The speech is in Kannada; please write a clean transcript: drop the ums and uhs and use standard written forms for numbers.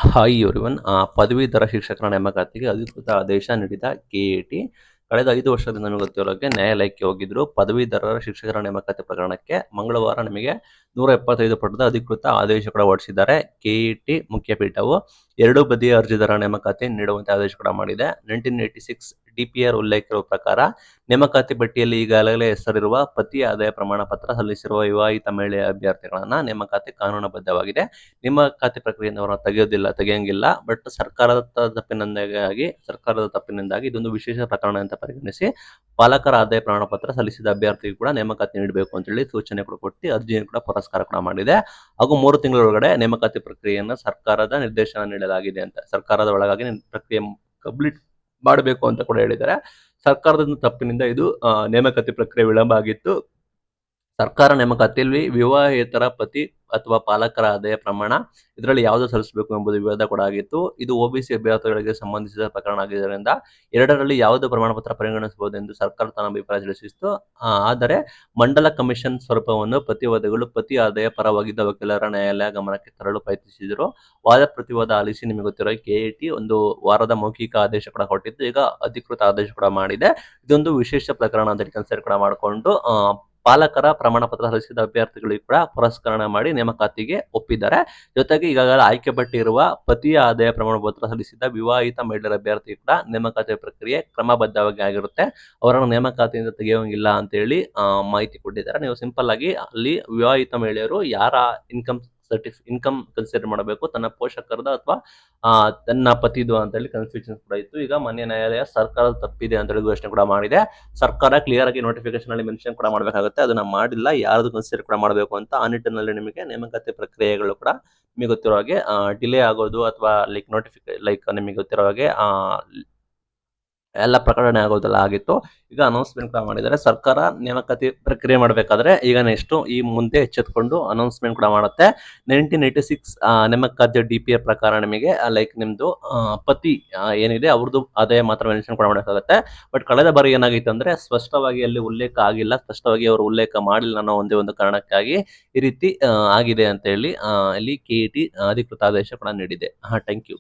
Hi everyone. ಪದವೀಧರ ಶಿಕ್ಷಕರ ನೇಮಕಾತಿಗೆ ಅಧಿಕೃತ ಆದೇಶ ನೀಡಿದ ಕೆಎಟಿ ಕಳೆದ 5 ವರ್ಷದಿಂದ ನಮಗೆ ಗೊತ್ತಿರೋ ಹಾಗೆ ನ್ಯಾಯಾಲಯಕ್ಕೆ ಹೋಗಿದ್ರು. ಪದವೀಧರರ ಶಿಕ್ಷಕರ ನೇಮಕಾತಿ ಪ್ರಕರಣಕ್ಕೆ ಮಂಗಳವಾರ ನಿಮಗೆ 175 ಪುಟದ ಅಧಿಕೃತ ಆದೇಶ ಕೂಡ ಹೊರಡಿಸಿದ್ದಾರೆ. ಕೆಇಟಿ ಮುಖ್ಯಪೀಠವು ಎರಡೂ ಬದಿಯ ಅರ್ಜಿದಾರರ ನೇಮಕಾತಿ ನೀಡುವಂತೆ ಆದೇಶ ಕೂಡ ಮಾಡಿದೆ. 1986 ಡಿಪಿಆರ್ ಉಲ್ಲೇಖಿರುವ ಪ್ರಕಾರ ನೇಮಕಾತಿ ಪಟ್ಟಿಯಲ್ಲಿ ಈಗಾಗಲೇ ಹೆಸರಿರುವ ಪತಿ ಆದಾಯ ಪ್ರಮಾಣ ಪತ್ರ ಸಲ್ಲಿಸಿರುವ ವಿವಾಹಿತ ಮಹಿಳೆಯ ಅಭ್ಯರ್ಥಿಗಳನ್ನ ನೇಮಕಾತಿ ಕಾನೂನುಬದ್ಧವಾಗಿದೆ. ನೇಮಕಾತಿ ಪ್ರಕ್ರಿಯೆಯಿಂದ ಅವರನ್ನು ತೆಗೆಯಂಗಿಲ್ಲ. ಬಟ್ ಸರ್ಕಾರದ ತಪ್ಪಿನಿಂದಾಗಿ ಇದೊಂದು ವಿಶೇಷ ಪ್ರಕರಣ ಅಂತ ಪರಿಗಣಿಸಿ ಪಾಲಕರ ಆದಾಯ ಪ್ರಮಾಣ ಪತ್ರ ಸಲ್ಲಿಸಿದ ಅಭ್ಯರ್ಥಿಗೆ ಕೂಡ ನೇಮಕಾತಿ ನೀಡಬೇಕು ಅಂತ ಹೇಳಿ ಸೂಚನೆ ಕೂಡ ಕೊಟ್ಟು ಅರ್ಜಿಯನ್ನು ಕೂಡ ಪುರಸ್ಕಾರ ಕೂಡ ಮಾಡಿದೆ. ಹಾಗೂ 3 ತಿಂಗಳೊಳಗಡೆ ನೇಮಕಾತಿ ಪ್ರಕ್ರಿಯೆಯನ್ನು ಸರ್ಕಾರದ ನಿರ್ದೇಶನ ನೀಡಲಾಗಿದೆ ಅಂತ, ಸರ್ಕಾರದ ಒಳಗಾಗಿ ಪ್ರಕ್ರಿಯೆ ಕಂಪ್ಲೀಟ್ ಮಾಡಬೇಕು ಅಂತ ಕೂಡ ಹೇಳಿದ್ದಾರೆ. ಸರ್ಕಾರದ ತಪ್ಪಿನಿಂದ ಇದು ನೇಮಕಾತಿ ಪ್ರಕ್ರಿಯೆ ವಿಳಂಬ ಆಗಿತ್ತು. ಸರ್ಕಾರ ನೇಮಕಾತಿಯಲ್ಲಿ ವಿವಾಹೇತರ ಪತಿ ಅಥವಾ ಪಾಲಕರ ಆದಾಯ ಪ್ರಮಾಣ ಇದರಲ್ಲಿ ಯಾವುದು ಸಲ್ಲಿಸಬೇಕು ಎಂಬುದು ವಿವಾದ ಕೂಡ ಆಗಿತ್ತು. ಇದು ಒಬಿಸಿ ಅಭ್ಯರ್ಥಿಗಳಿಗೆ ಸಂಬಂಧಿಸಿದ ಪ್ರಕರಣ ಆಗಿದ್ದರಿಂದ ಎರಡರಲ್ಲಿ ಯಾವುದೇ ಪ್ರಮಾಣ ಪತ್ರ ಪರಿಗಣಿಸಬಹುದು ಎಂದು ಸರ್ಕಾರ ತನ್ನ ಅಭಿಪ್ರಾಯ ತಿಳಿಸಿತ್ತು. ಆದರೆ ಮಂಡಲ ಕಮಿಷನ್ ಸ್ವರೂಪವನ್ನು ಪ್ರತಿವಾದಿಗಳು ಪತಿ ಆದಾಯ ಪರವಾಗಿದ್ದ ವಕೀಲರ ನ್ಯಾಯಾಲಯ ಗಮನಕ್ಕೆ ತರಲು ಪ್ರಯತ್ನಿಸಿದರು. ವಾದ ಪ್ರತಿವಾದ ಆಲಿಸಿ ನಿಮಗೆ ಗೊತ್ತಿರೋ ಕೆಎಟಿ ಒಂದು ವಾರದ ಮೌಖಿಕ ಆದೇಶ ಕೂಡ ಕೊಟ್ಟಿದ್ದು, ಈಗ ಅಧಿಕೃತ ಆದೇಶ ಕೂಡ ಮಾಡಿದೆ. ಇದೊಂದು ವಿಶೇಷ ಪ್ರಕರಣ ಅಂತ ಕನ್ಸಿಡರ್ ಕೂಡ ಮಾಡಿಕೊಂಡು ಪಾಲಕರ ಪ್ರಮಾಣ ಪತ್ರ ಸಲ್ಲಿಸಿದ ಅಭ್ಯರ್ಥಿಗಳಿಗೆ ಕೂಡ ಪುರಸ್ಕರಣೆ ಮಾಡಿ ನೇಮಕಾತಿಗೆ ಒಪ್ಪಿದ್ದಾರೆ. ಜೊತೆಗೆ ಈಗಾಗಲೇ ಆಯ್ಕೆ ಪಟ್ಟಿರುವ ಪತಿಯ ಆದಾಯ ಪ್ರಮಾಣ ಪತ್ರ ಸಲ್ಲಿಸಿದ ವಿವಾಹಿತ ಮಹಿಳೆಯರ ಅಭ್ಯರ್ಥಿ ಕೂಡ ನೇಮಕಾತಿ ಪ್ರಕ್ರಿಯೆ ಕ್ರಮಬದ್ಧವಾಗಿ ಆಗಿರುತ್ತೆ. ಅವರನ್ನು ನೇಮಕಾತಿಯಿಂದ ತೆಗೆಯುವಂಗಿಲ್ಲ ಅಂತ ಹೇಳಿ ಮಾಹಿತಿ ಕೊಟ್ಟಿದ್ದಾರೆ. ನೀವು ಸಿಂಪಲ್ ಆಗಿ ಅಲ್ಲಿ ವಿವಾಹಿತ ಮಹಿಳೆಯರು ಯಾರ ಇನ್ಕಮ್ ಕನ್ಸಿಡರ್ ಮಾಡಬೇಕು, ತನ್ನ ಪೋಷಕರದ ಅಥವಾ ತನ್ನ ಪತಿದು ಅಂತ ಹೇಳಿ ಕನ್ಫ್ಯೂಷನ್ ಕೂಡ ಇತ್ತು. ಈಗ ಮಾನ್ಯ ನ್ಯಾಯಾಲಯ ಸರ್ಕಾರದ ತಪ್ಪಿದೆ ಅಂತ ಹೇಳಿ ಘೋಷಣೆ ಕೂಡ ಮಾಡಿದೆ. ಸರ್ಕಾರ ಕ್ಲಿಯರ್ ಆಗಿ ನೋಟಿಫಿಕೇಶನ್ ಅಲ್ಲಿ ಮೆನ್ಷನ್ ಕೂಡ ಮಾಡಬೇಕಾಗುತ್ತೆ, ಅದನ್ನ ಮಾಡಿಲ್ಲ, ಯಾರ್ದು ಕನ್ಸಿಡರ್ ಕೂಡ ಮಾಡಬೇಕು ಅಂತ. ಆ ನಿಟ್ಟಿನಲ್ಲಿ ನಿಮಗೆ ನೇಮಕಾತಿ ಪ್ರಕ್ರಿಯೆಗಳು ಕೂಡ ನಿಮಗೆ ಗೊತ್ತಿರೋ ಹಾಗೆ ಡಿಲೇ ಆಗೋದು ಅಥವಾ ನಿಮಗೆ ಗೊತ್ತಿರೋ ಹಾಗೆ ಎಲ್ಲ ಪ್ರಕಟಣೆ ಆಗೋದೆಲ್ಲ ಆಗಿತ್ತು. ಈಗ ಅನೌನ್ಸ್ಮೆಂಟ್ ಕೂಡ ಮಾಡಿದ್ದಾರೆ. ಸರ್ಕಾರ ನೇಮಕಾತಿ ಪ್ರಕ್ರಿಯೆ ಮಾಡಬೇಕಾದ್ರೆ ಈಗ ನೆಕ್ಸ್ಟ್ ಈ ಮುಂದೆ ಎಚ್ಚೆತ್ಕೊಂಡು ಅನೌನ್ಸ್ಮೆಂಟ್ ಕೂಡ ಮಾಡುತ್ತೆ. 1986 ನೇಮಕಾತಿ ಡಿಪಿಆರ್ ಪ್ರಕಾರ ನಿಮಗೆ ನಿಮ್ದು ಪತಿ ಏನಿದೆ ಅವ್ರದ್ದು ಆದಾಯ ಮಾತ್ರ ಮೆನ್ಷನ್ ಕೂಡ ಮಾಡಬೇಕಾಗುತ್ತೆ. ಬಟ್ ಕಳೆದ ಬಾರಿ ಏನಾಗಿತ್ತು ಅಂದ್ರೆ ಸ್ಪಷ್ಟವಾಗಿ ಅಲ್ಲಿ ಉಲ್ಲೇಖ ಆಗಿಲ್ಲ, ಸ್ಪಷ್ಟವಾಗಿ ಅವರು ಉಲ್ಲೇಖ ಮಾಡಿಲ್ಲ ಅನ್ನೋ ಒಂದೇ ಒಂದು ಕಾರಣಕ್ಕಾಗಿ ಈ ರೀತಿ ಆಗಿದೆ ಅಂತ ಹೇಳಿ ಇಲ್ಲಿ ಕೆಇಟಿ ಅಧಿಕೃತ ಆದೇಶ ಕೂಡ ನೀಡಿದೆ. Thank you.